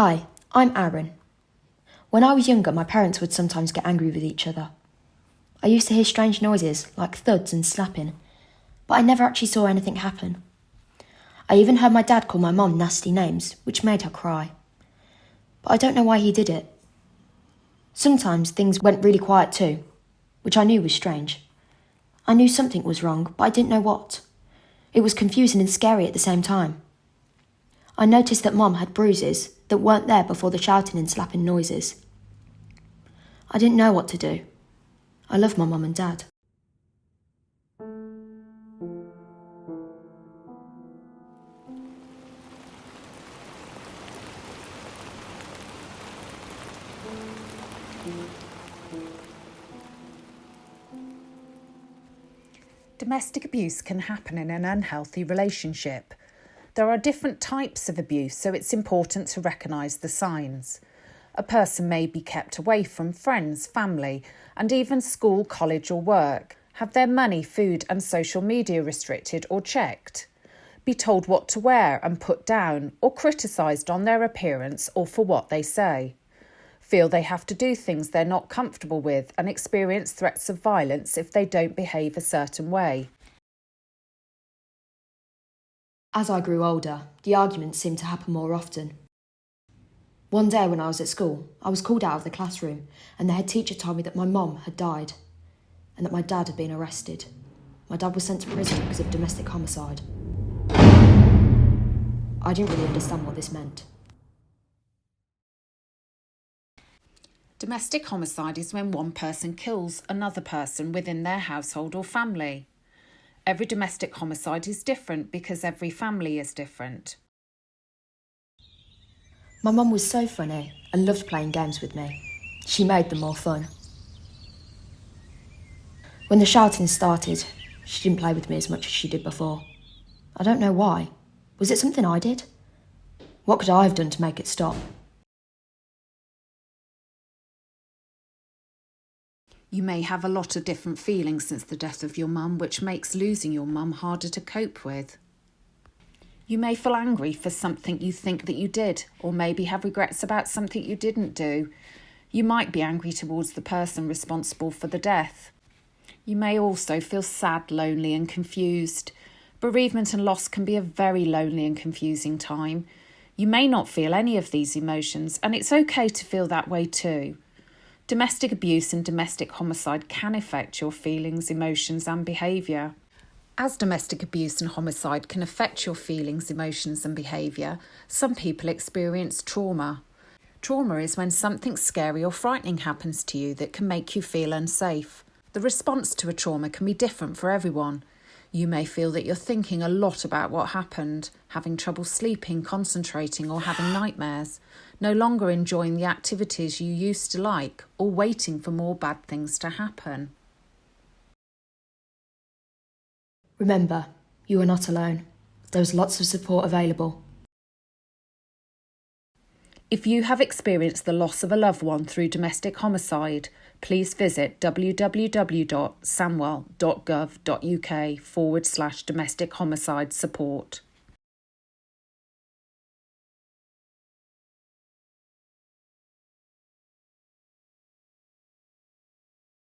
Hi, I'm Aaron. When I was younger, my parents would sometimes get angry with each other. I used to hear strange noises, like thuds and snapping, but I never actually saw anything happen. I even heard my dad call my mum nasty names, which made her cry. But I don't know why he did it. Sometimes things went really quiet too, which I knew was strange. I knew something was wrong, but I didn't know what. It was confusing and scary at the same time. I noticed that Mum had bruises that weren't there before the shouting and slapping noises. I didn't know what to do. I love my mum and dad. Domestic abuse can happen in an unhealthy relationship. There are different types of abuse, so it's important to recognise the signs. A person may be kept away from friends, family, and even school, college or work, have their money, food and social media restricted or checked, be told what to wear and put down, or criticised on their appearance or for what they say, feel they have to do things they're not comfortable with and experience threats of violence if they don't behave a certain way. As I grew older, the arguments seemed to happen more often. One day when I was at school, I was called out of the classroom and the head teacher told me that my mum had died and that my dad had been arrested. My dad was sent to prison because of domestic homicide. I didn't really understand what this meant. Domestic homicide is when one person kills another person within their household or family. Every domestic homicide is different because every family is different. My mum was so funny and loved playing games with me. She made them more fun. When the shouting started, she didn't play with me as much as she did before. I don't know why. Was it something I did? What could I have done to make it stop? You may have a lot of different feelings since the death of your mum, which makes losing your mum harder to cope with. You may feel angry for something you think that you did, or maybe have regrets about something you didn't do. You might be angry towards the person responsible for the death. You may also feel sad, lonely and confused. Bereavement and loss can be a very lonely and confusing time. You may not feel any of these emotions, and it's okay to feel that way too. Domestic abuse and domestic homicide can affect your feelings, emotions and behaviour. As domestic abuse and homicide can affect your feelings, emotions and behaviour, some people experience trauma. Trauma is when something scary or frightening happens to you that can make you feel unsafe. The response to a trauma can be different for everyone. You may feel that you're thinking a lot about what happened, having trouble sleeping, concentrating or having nightmares, no longer enjoying the activities you used to like or waiting for more bad things to happen. Remember, you are not alone. There is lots of support available. If you have experienced the loss of a loved one through domestic homicide, please visit www.samwell.gov.uk/domestic homicide support.